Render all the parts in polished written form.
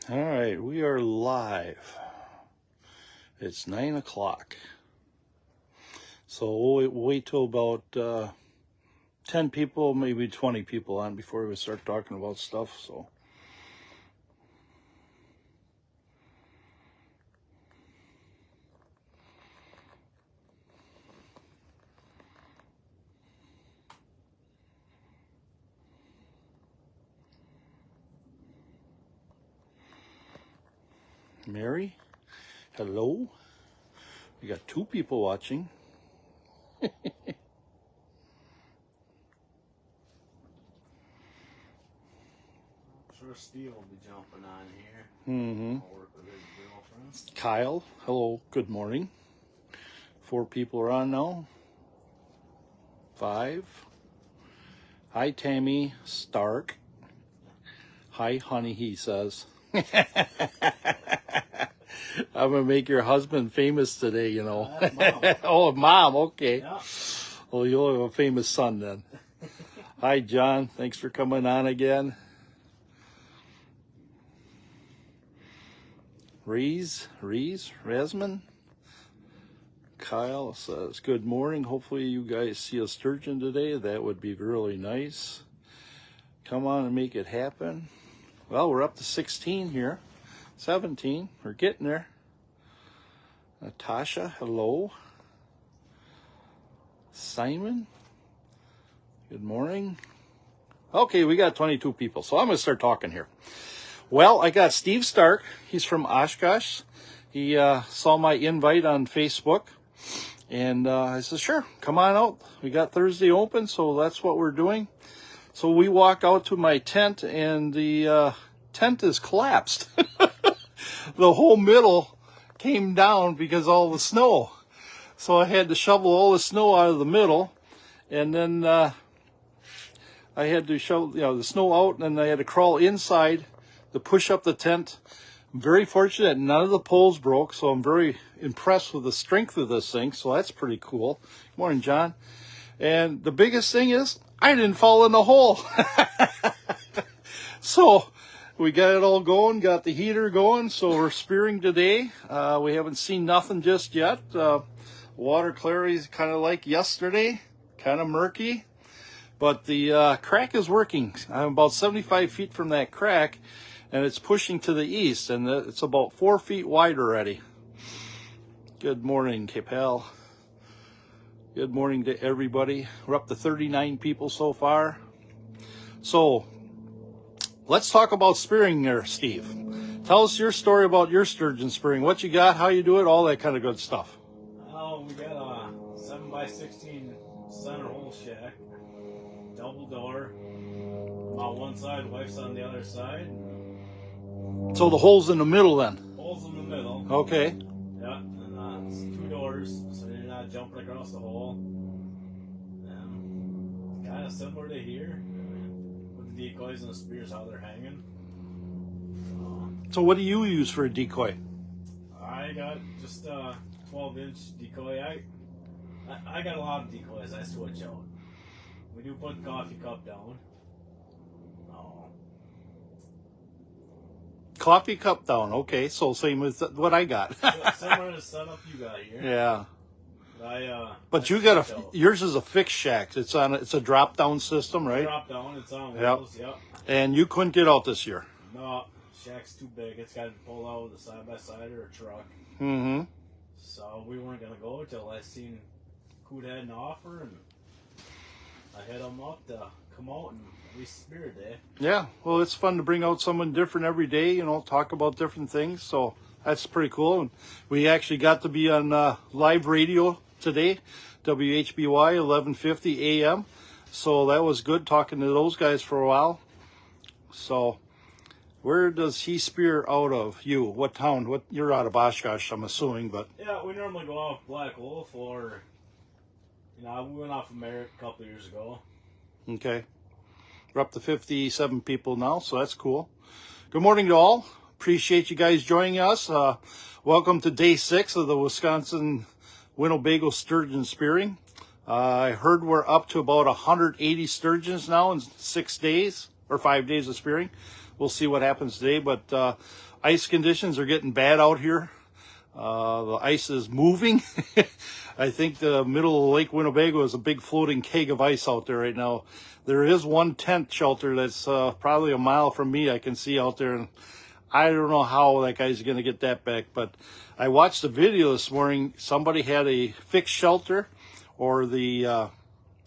All right, we are live. It's 9 o'clock. So we'll wait till about 10 people, maybe 20 people on before we start talking about stuff. So Mary, hello. We got 2 people watching. I'm sure Steve will be jumping on here. I'll work with his girlfriend. Kyle, hello, good morning. 4 people are on now. 5. Hi, Tammy Stark. Hi, honey, he says. I'm going to make your husband famous today, you know. Mom. Oh, Mom, okay. Yeah. Well, you'll have a famous son then. Hi, John. Thanks for coming on again. Rasman. Kyle says, good morning. Hopefully you guys see a sturgeon today. That would be really nice. Come on and make it happen. Well, we're up to 16 here. 17. We're getting there. Natasha, hello. Simon, good morning. Okay, we got 22 people, so I'm going to start talking here. Well, I got Steve Stark. He's from Oshkosh. He saw my invite on Facebook, and I said, sure, come on out. We got Thursday open, so that's what we're doing. So we walk out to my tent, and the tent is collapsed. The whole middle came down because of all the snow. So I had to shovel all the snow out of the middle, and then I had to shovel the snow out, and then I had to crawl inside to push up the tent. I'm very fortunate none of the poles broke, so I'm very impressed with the strength of this thing. So that's pretty cool. Good morning, John. And the biggest thing is I didn't fall in the hole. So we got it all going, got the heater going, so we're spearing today. We haven't seen nothing just yet. Water clarity is kind of like yesterday, kind of murky, but the crack is working. I'm about 75 feet from that crack, and it's pushing to the east, and it's about 4 feet wide already. Good morning, Capel. Good morning to everybody. We're up to 39 people so far. So let's talk about spearing there, Steve. Tell us your story about your sturgeon spearing. What you got, how you do it, all that kind of good stuff. We got a 7x16 center hole shack, double door. I'm on one side, wife's on the other side. So the hole's in the middle then? Hole's in the middle. Okay. Yeah, and it's 2 doors, so you're not jumping across the hole. Kind of similar to here, with the decoys and the spears, how they're hanging. So what do you use for a decoy? I got just a 12-inch decoy. I got a lot of decoys I switch out. We do put coffee cup down. Coffee cup down, okay, so same as what I got. Similar to the setup you got here. Yeah. But I you got yours is a fixed shack. It's a drop down system, right? Drop down, it's on wheels, yep. And you couldn't get out this year. No, shack's too big. It's got to pull out with a side-by-side or a truck. Mm-hmm. So we weren't gonna go until I seen COOT'S had an offer, and I hit them up to come out and we spear day. Yeah, well, it's fun to bring out someone different every day, talk about different things. So that's pretty cool. And we actually got to be on live radio today, WHBY 1150 AM. So that was good talking to those guys for a while. So where does he spear out of? You? What town? You're out of Oshkosh, I'm assuming, but yeah, we normally go off Black Wolf, or we went off of Merritt a couple of years ago. Okay. We're up to 57 people now, so that's cool. Good morning to all. Appreciate you guys joining us. Welcome to day 6 of the Wisconsin Winnebago Sturgeon Spearing. I heard we're up to about 180 sturgeons now in 6 days, or 5 days of spearing. we'll see what happens today. But ice conditions are getting bad out here. The ice is moving. I think the middle of Lake Winnebago is a big floating keg of ice out there right now. There is one tent shelter that's probably a mile from me I can see out there, and I don't know how that guy's going to get that back. But I watched a video this morning. Somebody had a fixed shelter or a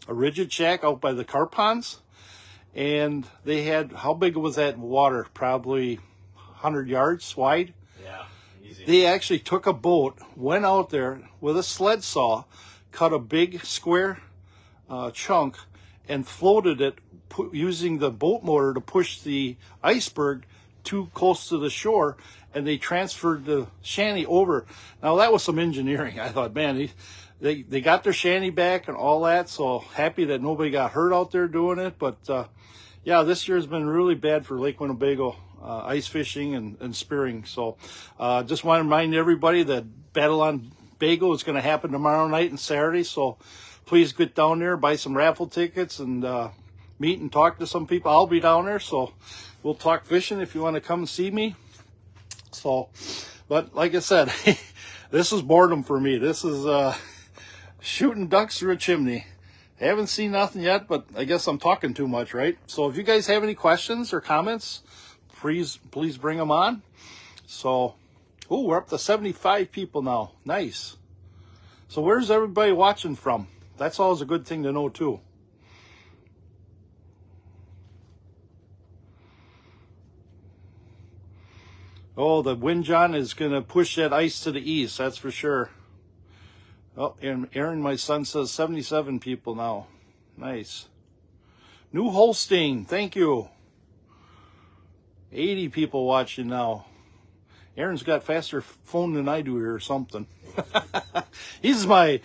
rigid shack out by the carp ponds, and they had, how big was that water? Probably 100 yards wide. Yeah, easy. They actually took a boat, went out there with a sled saw, cut a big square chunk, and floated it using the boat motor to push the iceberg too close to the shore, and they transferred the shanty over. Now that was some engineering. I thought, man, they got their shanty back and all that, so happy that nobody got hurt out there doing it. But yeah, this year has been really bad for Lake Winnebago ice fishing and spearing. So just want to remind everybody that Battle on Bago is going to happen tomorrow night and Saturday, so please get down there, buy some raffle tickets, and meet and talk to some people. I'll be down there, so we'll talk fishing if you want to come and see me. So, but like I said, this is boredom for me. This is shooting ducks through a chimney. I haven't seen nothing yet, but I guess I'm talking too much, right? So if you guys have any questions or comments, please bring them on. So, oh, we're up to 75 people now. Nice. So where's everybody watching from? That's always a good thing to know too. Oh, the wind, John, is going to push that ice to the east, that's for sure. Oh, and Aaron, my son, says 77 people now. Nice. New Holstein, thank you. 80 people watching now. Aaron's got faster phone than I do here or something. He's my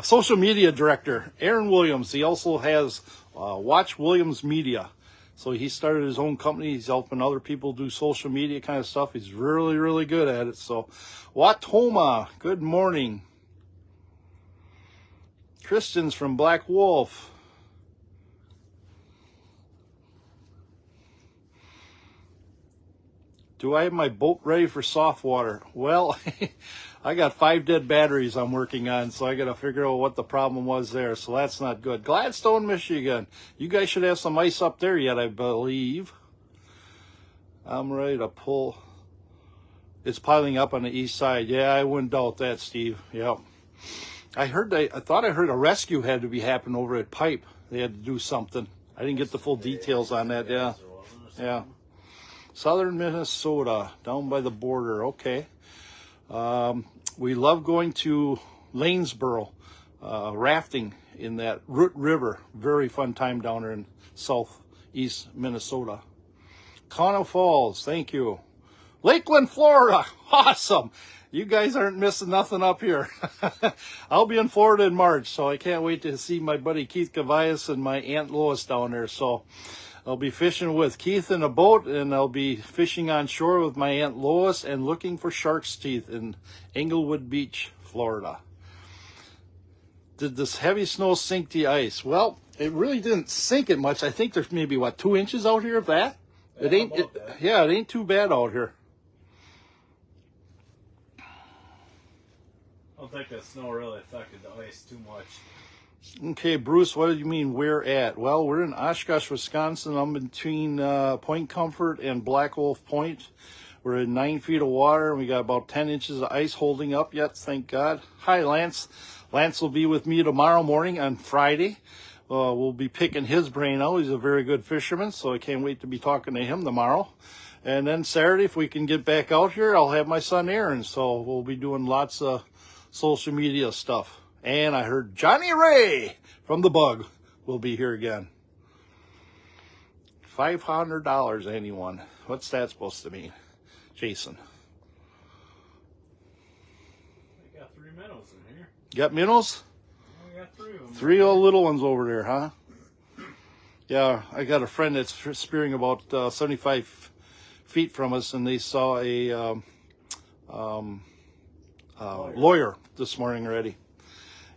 social media director, Aaron Williams. He also has Watch Williams Media. So he started his own company. He's helping other people do social media kind of stuff. He's really, really good at it. So Watoma, good morning. Kristen's from Black Wolf. Do I have my boat ready for soft water? Well, I got 5 dead batteries I'm working on, so I got to figure out what the problem was there. So that's not good. Gladstone, Michigan. You guys should have some ice up there yet, I believe. I'm ready to pull. It's piling up on the east side. Yeah, I wouldn't doubt that, Steve. Yep. I thought I heard a rescue had to be happening over at Pipe. They had to do something. I didn't get the full details on that. Yeah. Yeah. Southern Minnesota, down by the border. Okay. We love going to Lanesboro, rafting in that Root River. Very fun time down there in southeast Minnesota. Connell Falls, thank you. Lakeland, Florida, awesome. You guys aren't missing nothing up here. I'll be in Florida in March, so I can't wait to see my buddy Keith Cavias and my Aunt Lois down there. So I'll be fishing with Keith in a boat, and I'll be fishing on shore with my Aunt Lois and looking for shark's teeth in Englewood Beach, Florida. Did this heavy snow sink the ice? Well, it really didn't sink it much. I think there's maybe, 2 inches out here of that? Yeah, it ain't too bad out here. I don't think that snow really affected the ice too much. Okay, Bruce, what do you mean we're at? Well, we're in Oshkosh, Wisconsin. I'm between Point Comfort and Black Wolf Point. We're at 9 feet of water, and we got about 10 inches of ice holding up yet, thank God. Hi, Lance. Lance will be with me tomorrow morning on Friday. We'll be picking his brain out. He's a very good fisherman, so I can't wait to be talking to him tomorrow. And then Saturday, if we can get back out here, I'll have my son Aaron, so we'll be doing lots of social media stuff. And I heard Johnny Ray from The Bug will be here again. $500, anyone? What's that supposed to mean? Jason. I got 3 minnows in here. You got minnows? I got 3 of them. 3 old little ones over there, huh? Yeah, I got a friend that's spearing about 75 feet from us, and they saw a lawyer this morning already.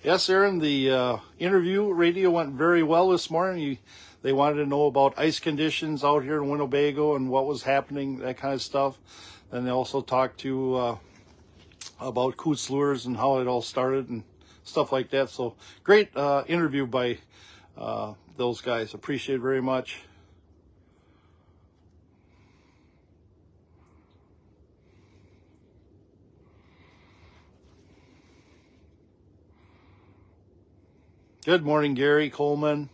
Yes, Aaron, the interview radio went very well this morning. They wanted to know about ice conditions out here in Winnebago and what was happening, that kind of stuff. And they also talked to about COOT'S lures and how it all started and stuff like that. So great interview by those guys. Appreciate it very much. Good morning, Gary Coleman.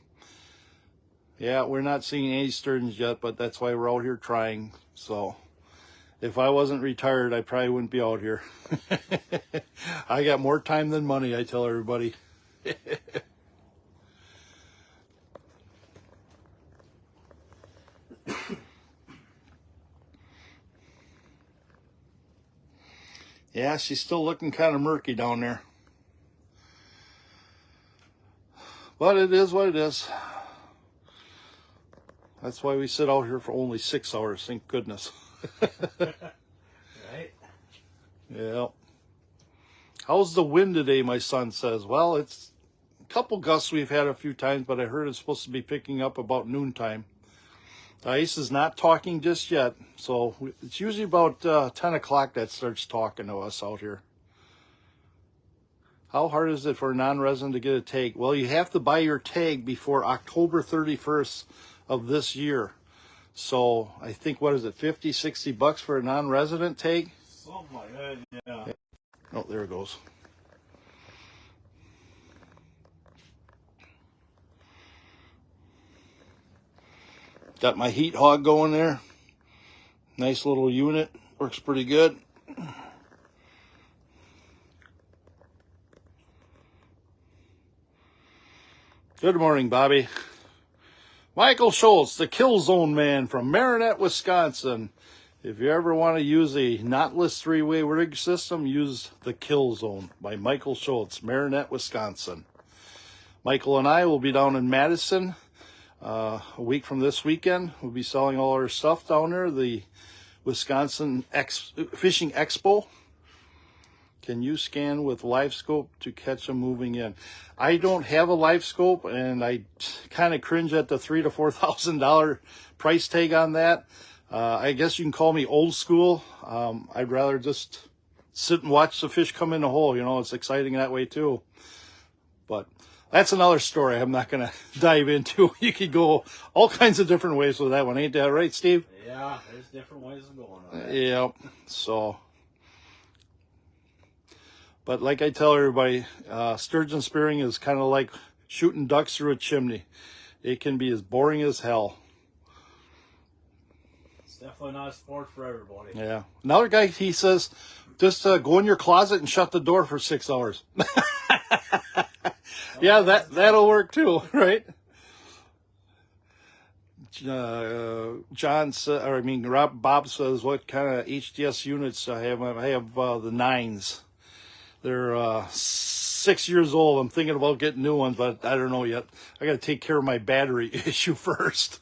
Yeah, we're not seeing any Sturgeons yet, but that's why we're out here trying. So if I wasn't retired, I probably wouldn't be out here. I got more time than money, I tell everybody. Yeah, she's still looking kind of murky down there. But it is what it is. That's why we sit out here for only 6 hours, thank goodness. Right? Yeah. How's the wind today, my son says. Well, it's a couple gusts we've had a few times, but I heard it's supposed to be picking up about noontime. The ice is not talking just yet, so it's usually about 10 o'clock that starts talking to us out here. How hard is it for a non-resident to get a tag? Well, you have to buy your tag before October 31st of this year. So I think, what is it, 50, 60 bucks for a non-resident tag? Something like that, yeah. Oh, there it goes. Got my heat hog going there. Nice little unit. Works pretty good. Good morning, Bobby. Michael Schultz, the Kill Zone man from Marinette, Wisconsin. If you ever want to use a knotless three-way rig system, use the Kill Zone by Michael Schultz, Marinette, Wisconsin. Michael and I will be down in Madison a week from this weekend. We'll be selling all our stuff down there, the Wisconsin Fishing Expo. Can you scan with live scope to catch them moving in? I don't have a live scope, and I kind of cringe at the $3,000 to $4,000 price tag on that. I guess you can call me old school. I'd rather just sit and watch the fish come in the hole. You know, it's exciting that way too. But that's another story I'm not going to dive into. You could go all kinds of different ways with that one. Ain't that right, Steve? Yeah, there's different ways of going on that. Yeah, so... But like I tell everybody, sturgeon spearing is kind of like shooting ducks through a chimney. It can be as boring as hell. It's definitely not a sport for everybody. Yeah. Another guy, he says, just go in your closet and shut the door for 6 hours. Yeah, that'll work too, right? Bob says, what kind of HDS units I have? I have the 9s. They're 6 years old. I'm thinking about getting new ones, but I don't know yet. I got to take care of my battery issue first.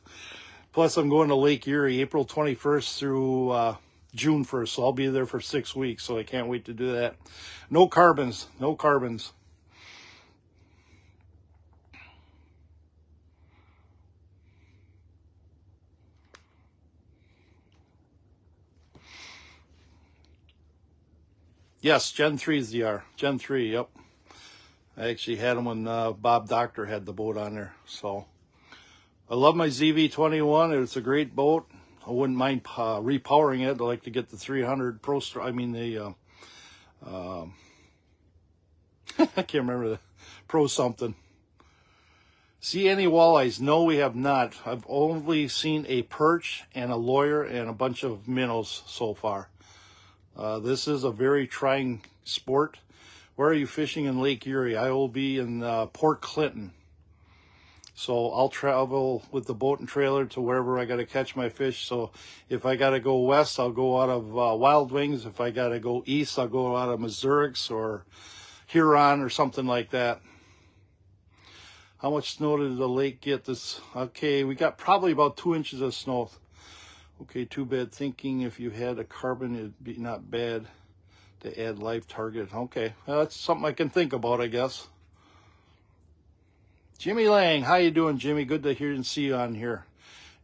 Plus, I'm going to Lake Erie April 21st through June 1st, so I'll be there for 6 weeks, so I can't wait to do that. No carbons, no carbons. Yes, Gen 3s they are. Gen 3, yep. I actually had them when Bob Doctor had the boat on there. So I love my ZV-21. It's a great boat. I wouldn't mind repowering it. I like to get the 300 Pro. I mean the I can't remember the Pro something. See any walleyes? No, we have not. I've only seen a perch and a lawyer and a bunch of minnows so far. This is a very trying sport. Where are you fishing in Lake Erie? I will be in Port Clinton. So I'll travel with the boat and trailer to wherever I got to catch my fish. So if I got to go west, I'll go out of Wild Wings. If I got to go east, I'll go out of Missouri's or Huron or something like that. How much snow did the lake get this? Okay, we got probably about 2 inches of snow. Okay, too bad. Thinking if you had a carbon, it'd be not bad to add live target. Okay, well, that's something I can think about, I guess. Jimmy Lang, how you doing, Jimmy? Good to hear and see you on here.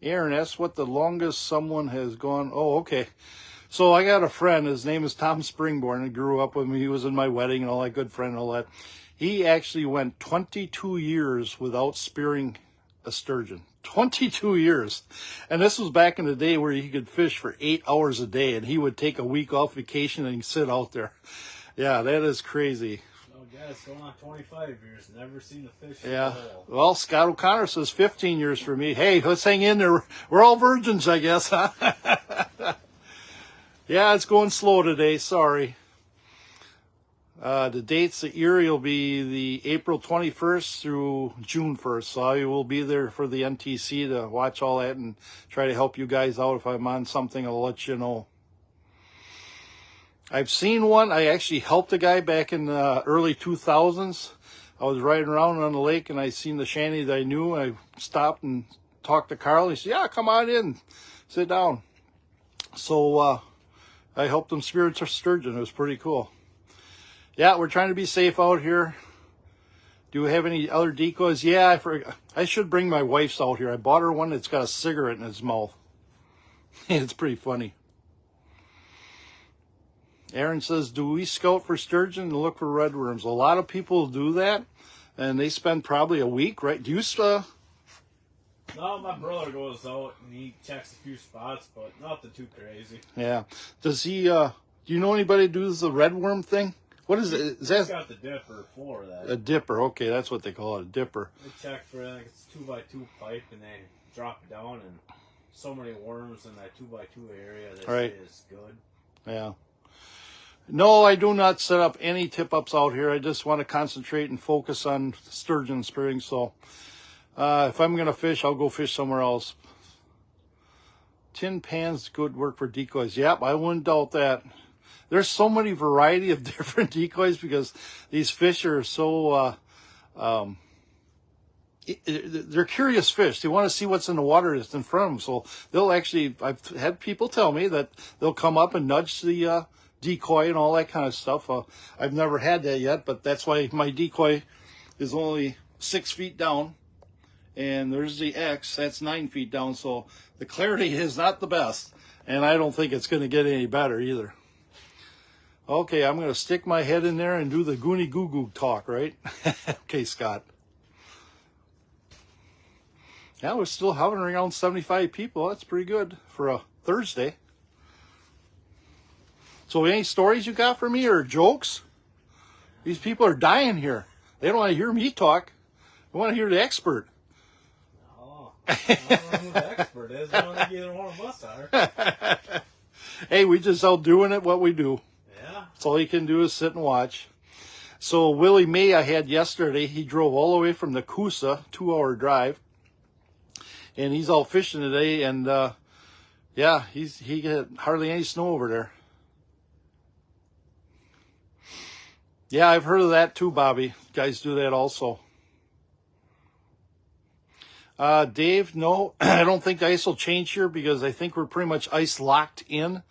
Aaron, that's what the longest someone has gone. Oh, okay. So I got a friend. His name is Tom Springborn. He grew up with me. He was in my wedding and all that. Good friend and all that. He actually went 22 years without spearing a sturgeon. 22 years. And this was back in the day where he could fish for 8 hours a day, and he would take a week off vacation and sit out there. Yeah, that is crazy. Oh, guys, going on 25 years, never seen a fish. Yeah. At all. Well, Scott O'Connor says 15 years for me. Hey, let's hang in there. We're all virgins, I guess, huh? Yeah, it's going slow today. Sorry. The dates, the Erie will be the April 21st through June 1st. So I will be there for the NTC to watch all that and try to help you guys out. If I'm on something, I'll let you know. I've seen one. I actually helped a guy back in the early 2000s. I was riding around on the lake and I seen the shanty that I knew. I stopped and talked to Carl. He said, yeah, come on in, sit down. So I helped him spear a sturgeon. It was pretty cool. Yeah, we're trying to be safe out here. Do we have any other decoys? Yeah, I should bring my wife's out here. I bought her one that's got a cigarette in its mouth. It's pretty funny. Aaron says, do we scout for sturgeon and look for redworms? A lot of people do that, and they spend probably a week, right? Do you No, my brother goes out and he checks a few spots, but nothing too crazy. Yeah. Does he, do you know anybody who does the redworm thing? What is it? Is that? He's got the dipper for that. A dipper. Okay, that's what they call it, a dipper. They check for, I think it's 2x2 pipe, and they drop it down, and so many worms in that 2x2 area that Right. is good. Yeah. No, I do not set up any tip-ups out here. I just want to concentrate and focus on sturgeon spearing. So if I'm going to fish, I'll go fish somewhere else. Tin pans, good work for decoys. Yep, I wouldn't doubt that. There's so many variety of different decoys because these fish are so, they're curious fish. They want to see what's in the water that's in front of them. So they'll actually, I've had people tell me that they'll come up and nudge the decoy and all that kind of stuff. I've never had that yet, but that's why my decoy is only 6 feet down. And there's the X, that's 9 feet down. So the clarity is not the best. And I don't think it's going to get any better either. Okay, I'm going to stick my head in there and do the Goonie Goo Goo talk, right? Okay, Scott. Yeah, we're still hovering around 75 people. That's pretty good for a Thursday. So any stories you got for me or jokes? These people are dying here. They don't want to hear me talk. They want to hear the expert. Oh, I don't know who the expert is. I don't think either one of us are. Hey, we just out doing it what we do. Yeah. That's all you can do is sit and watch. So Willie May I had yesterday, he drove all the way from the Coosa, 2-hour drive. And he's out fishing today, and yeah, he got hardly any snow over there. Yeah, I've heard of that too, Bobby. Guys do that also. Dave, no, I don't think the ice will change here because I think we're pretty much ice locked in.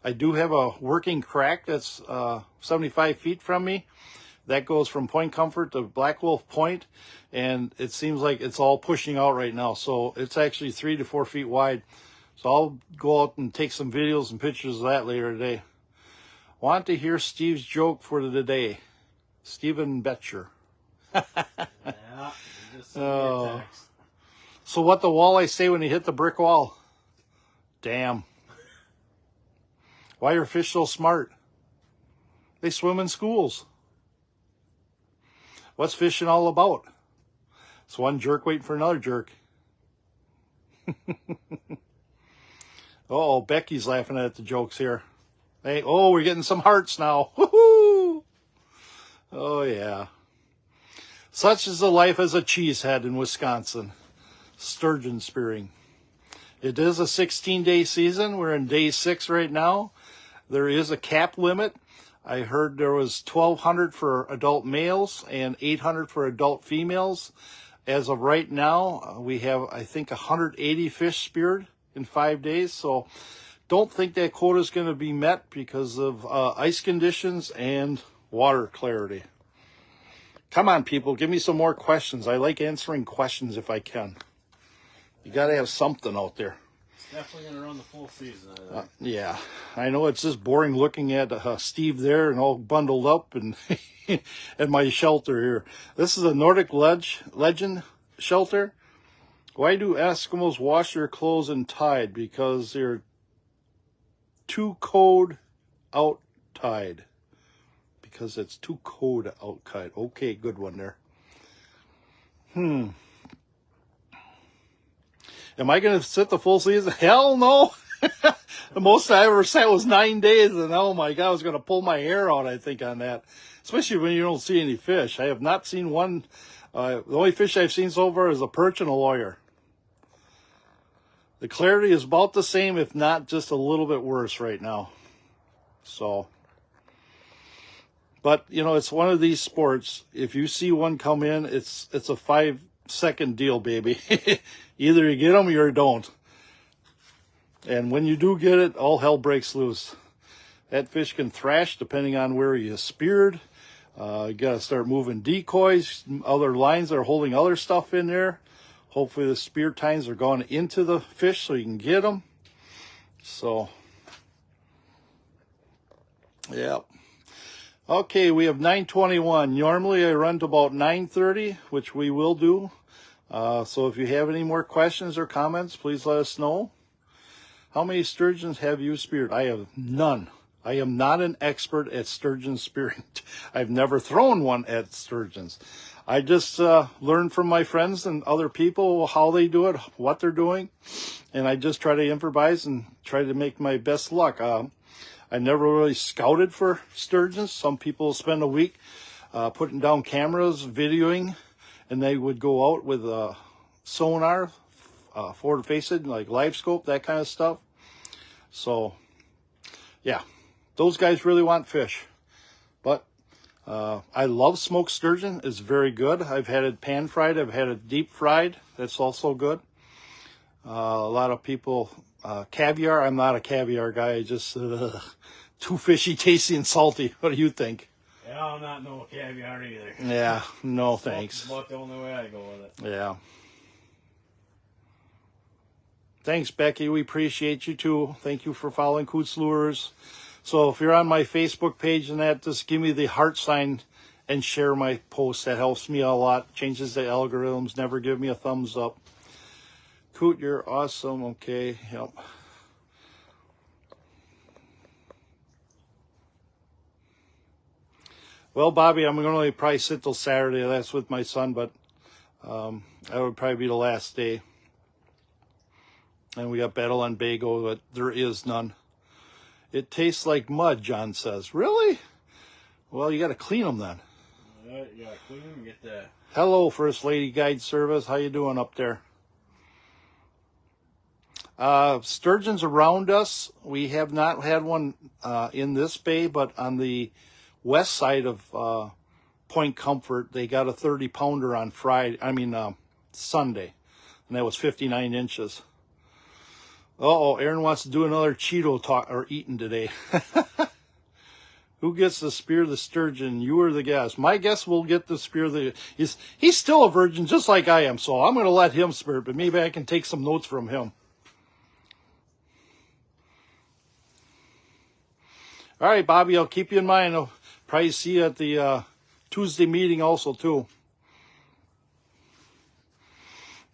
I do have a working crack that's 75 feet from me. That goes from Point Comfort to Black Wolf Point, and it seems like it's all pushing out right now. So it's actually 3 to 4 feet wide. So I'll go out and take some videos and pictures of that later today. Want to hear Steve's joke for the day. Steven Betcher. Yeah, you just sent me a text. So what the walleye say when he hit the brick wall? Damn. Why are fish so smart? They swim in schools. What's fishing all about? It's one jerk waiting for another jerk. Oh, Becky's laughing at the jokes here. Hey, oh, we're getting some hearts now. Woohoo! Oh, yeah. Such is the life as a cheesehead in Wisconsin. Sturgeon spearing. It is a 16-day season. We're in day 6 right now. There is a cap limit. I heard there was 1,200 for adult males and 800 for adult females. As of right now, we have, I think, 180 fish speared in 5 days. So don't think that quota is going to be met because of ice conditions and water clarity. Come on, people, give me some more questions. I like answering questions if I can. You got to have something out there. It's definitely going to run the full season, I think. Yeah, I know it's just boring looking at Steve there and all bundled up and at my shelter here. This is a Nordic Legend shelter. Why do Eskimos wash their clothes in tide? Because they're too cold out tide. Because it's too cold out tide. Okay, good one there. Am I going to sit the full season? Hell no. The most I ever sat was 9 days, and oh my God, I was going to pull my hair out, I think, on that. Especially when you don't see any fish. I have not seen one. The only fish I've seen so far is a perch and a lawyer. The clarity is about the same, if not just a little bit worse right now. So, but, you know, it's one of these sports. If you see one come in, it's a 5-second deal, baby. Either you get them or you don't. And when you do get it, all hell breaks loose. That fish can thrash depending on where you speared. You got to start moving decoys, other lines that are holding other stuff in there. Hopefully the spear tines are going into the fish so you can get them. So, yeah. Okay, we have 9:21. Normally I run to about 9:30, which we will do. So if you have any more questions or comments, please let us know. How many sturgeons have you speared? I have none. I am not an expert at sturgeon spearing. I've never thrown one at sturgeons. I just learn from my friends and other people how they do it, what they're doing, and I just try to improvise and try to make my best luck. I never really scouted for sturgeons. Some people spend a week putting down cameras, videoing, and they would go out with sonar, forward-facing, like live scope, that kind of stuff. So, yeah, those guys really want fish. But I love smoked sturgeon. It's very good. I've had it pan-fried. I've had it deep-fried. That's also good. A lot of people, caviar. I'm not a caviar guy. I just, too fishy, tasty, and salty. What do you think? Yeah, I'm not no caviar either. Yeah, no thanks. That's about the only way I go with it. Yeah. Thanks, Becky. We appreciate you too. Thank you for following COOT'S Lures. So if you're on my Facebook page and that, just give me the heart sign and share my post. That helps me a lot. Changes the algorithms. Never give me a thumbs up. Coot, you're awesome. Okay. Yep. Well, Bobby, I'm going to probably sit till Saturday. That's with my son, but that would probably be the last day. And we got Battle on Bago, but there is none. It tastes like mud, John says. Really? Well, you got to clean them then. You got to clean them and get the... Hello, First Lady Guide Service. How you doing up there? Sturgeons around us. We have not had one in this bay, but on the west side of Point Comfort, they got a 30-pounder on Sunday, and that was 59 inches. Uh-oh, Aaron wants to do another Cheeto talk or eating today. Who gets to spear the sturgeon? You or the guest? My guest will get to spear the... He's still a virgin, just like I am, so I'm going to let him spear it, but maybe I can take some notes from him. All right, Bobby, I'll keep you in mind. I'll probably see you at the Tuesday meeting also, too.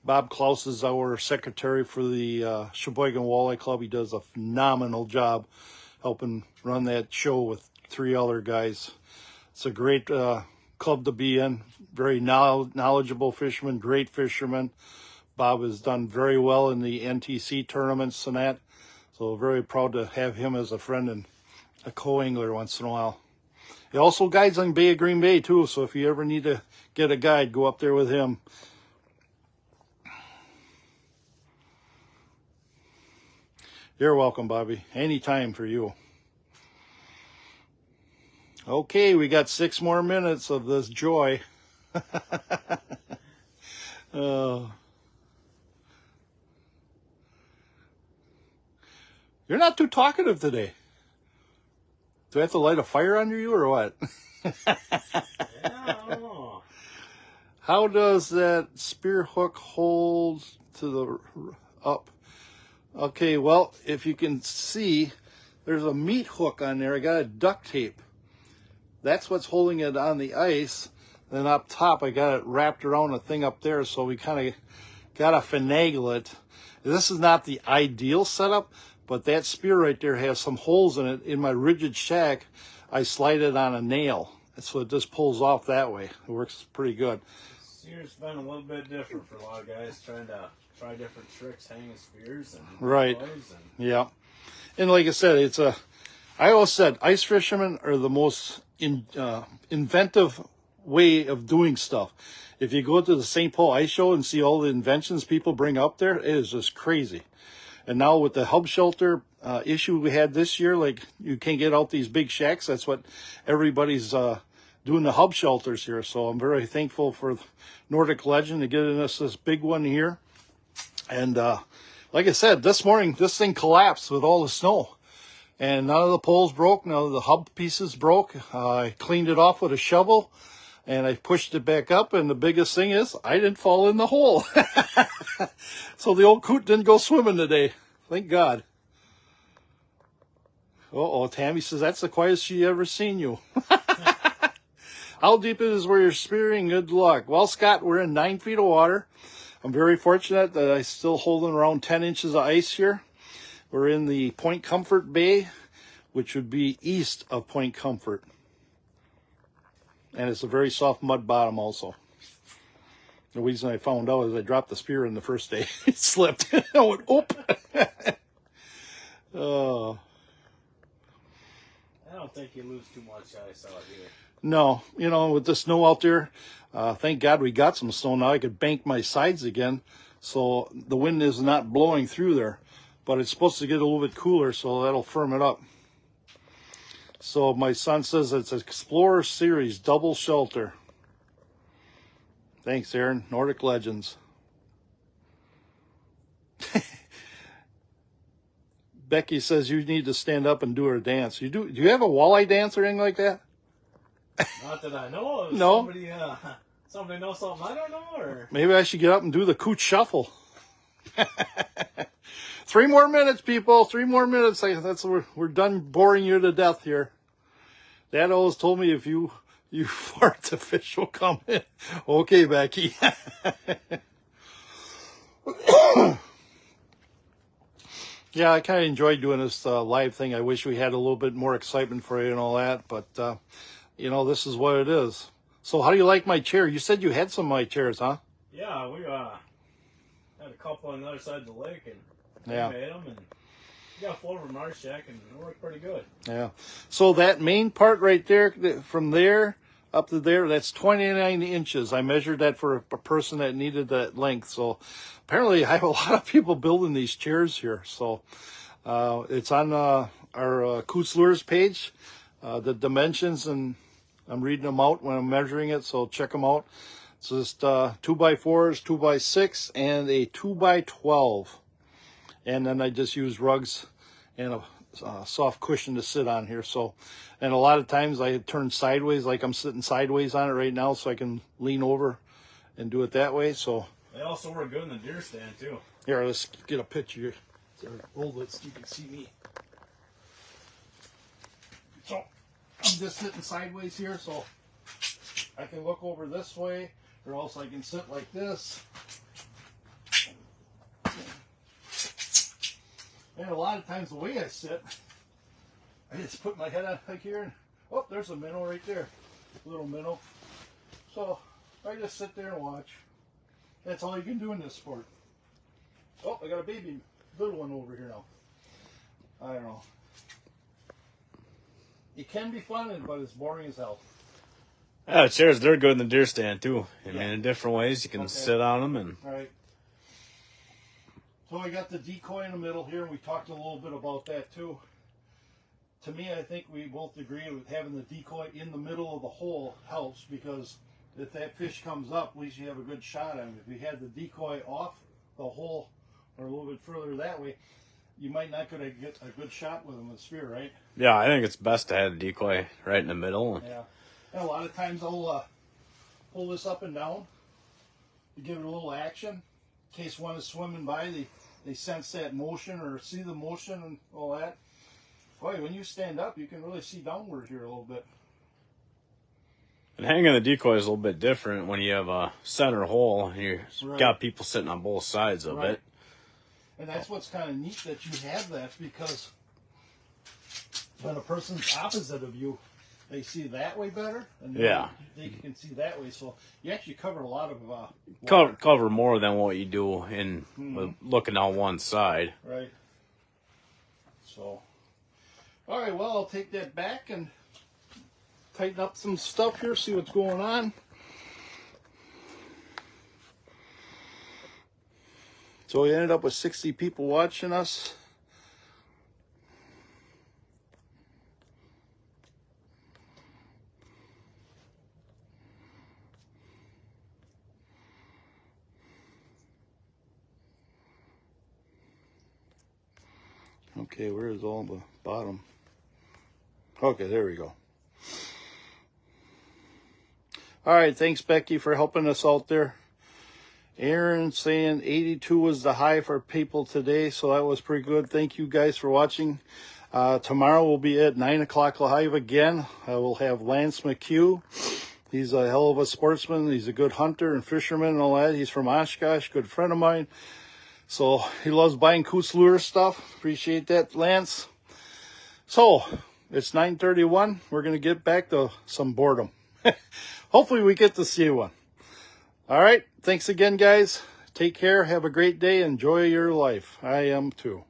Bob Klaus is our secretary for the Sheboygan Walleye Club. He does a phenomenal job helping run that show with 3 other guys. It's a great club to be in. Very knowledgeable fishermen, great fishermen. Bob has done very well in the NTC tournaments and that. So very proud to have him as a friend and a co-angler once in a while. He also guides on Bay of Green Bay too. So if you ever need to get a guide, go up there with him. You're welcome, Bobby. Anytime for you. Okay, we got 6 more minutes of this joy. You're not too talkative today. Do I have to light a fire under you or what? Yeah, I don't know. How does that spear hook hold to the up? Okay, well, if you can see, there's a meat hook on there. I got a duct tape. That's what's holding it on the ice. Then up top, I got it wrapped around a thing up there, so we kind of got to finagle it. This is not the ideal setup, but that spear right there has some holes in it. In my rigid shack, I slide it on a nail, so it just pulls off that way. It works pretty good. This year's been a little bit different for a lot of guys trying to try different tricks, hanging spears and Right. decoys and Yeah. And like I said, I always said ice fishermen are the most inventive way of doing stuff. If you go to the St. Paul Ice Show and see all the inventions people bring up there, it is just crazy. And now with the hub shelter issue we had this year, like you can't get out these big shacks. That's what everybody's doing, the hub shelters here. So I'm very thankful for Nordic Legend to getting us this big one here. And like I said, this morning, this thing collapsed with all the snow. And none of the poles broke, none of the hub pieces broke. I cleaned it off with a shovel, and I pushed it back up. And the biggest thing is, I didn't fall in the hole. So the old coot didn't go swimming today. Thank God. Uh-oh, Tammy says, that's the quietest she ever seen you. How deep it is where you're spearing? Good luck. Well, Scott, we're in 9 feet of water. I'm very fortunate that I'm still holding around 10 inches of ice here. We're in the Point Comfort Bay, which would be east of Point Comfort. And it's a very soft mud bottom also. The reason I found out is I dropped the spear in the first day. It slipped. I went, oop. I don't think you lose too much ice out here. No, you know, with the snow out there, thank God we got some snow. Now I could bank my sides again, so the wind is not blowing through there. But it's supposed to get a little bit cooler, so that'll firm it up. So my son says it's Explorer Series double shelter. Thanks, Aaron. Nordic Legends. Becky says you need to stand up and do her dance. You do? Do you have a walleye dance or anything like that? Not that I know of. No. Somebody knows something I don't know, or Maybe I should get up and do the COOT'S shuffle. 3 more minutes, people. 3 more minutes. We're done boring you to death here. Dad always told me if you fart, the fish will come in. Okay, Becky. Yeah, I kind of enjoyed doing this live thing. I wish we had a little bit more excitement for you and all that, but you know, this is what it is. So how do you like my chair? You said you had some of my chairs, huh? yeah, we had a couple on the other side of the lake, and Yeah. we made them, and we got 4 from our shack, and it worked pretty good. Yeah. So that main part right there, from there up to there, that's 29 inches. I measured that for a person that needed that length. So apparently I have a lot of people building these chairs here. So it's on our COOT'S Lures page, the dimensions, and I'm reading them out when I'm measuring it. So check them out. It's just 2x4s, 2x6, and a 2x12. And then I just use rugs and a soft cushion to sit on here. So, and a lot of times I turn sideways, like I'm sitting sideways on it right now, so I can lean over and do it that way. So They also work good in the deer stand too. here, let's get a picture. Hold it so you can see me. So I'm just sitting sideways here, so I can look over this way, or else I can sit like this. And a lot of times the way I sit, I just put my head on like here, and oh, there's a minnow right there, little minnow. So I just sit there and watch. That's all you can do in this sport. Oh, I got a baby, little one over here now. I don't know. It can be fun, but it's boring as hell. Yeah, chairs, they're good in the deer stand too. I mean, Yeah. in different ways, you can Okay. sit on them and. All right. So I got the decoy in the middle here, and we talked a little bit about that too. To me, I think we both agree with having the decoy in the middle of the hole helps, because if that fish comes up, at least you have a good shot on him. If you had the decoy off the hole or a little bit further that way, you might not get a good shot with him with a spear, right? Yeah, I think it's best to have a decoy right in the middle. Yeah. And a lot of times I'll pull this up and down to give it a little action. In case one is swimming by, they sense that motion or see the motion and all that. Boy, when you stand up, you can really see downward here a little bit. And hanging the decoy is a little bit different when you have a center hole and you've got people sitting on both sides of it. And that's what's kind of neat that you have that, because when a person's opposite of you, they see that way better, and they can see that way. So you actually cover a lot of cover more than what you do in looking on one side. Right. So, all right. Well, I'll take that back and tighten up some stuff here. See what's going on. So we ended up with 60 people watching us. Okay, where is all the bottom? Okay, there we go. All right, thanks, Becky, for helping us out there. Aaron saying 82 was the high for people today, so that was pretty good. Thank you guys for watching. Tomorrow we'll be at 9 o'clock live again. I will have Lance McHugh. He's a hell of a sportsman. He's a good hunter and fisherman and all that. He's from Oshkosh, good friend of mine. So he loves buying COOT'S lure stuff. Appreciate that, Lance. So it's 9:31. We're going to get back to some boredom. Hopefully we get to see one. All right. Thanks again, guys. Take care. Have a great day. Enjoy your life. I am too.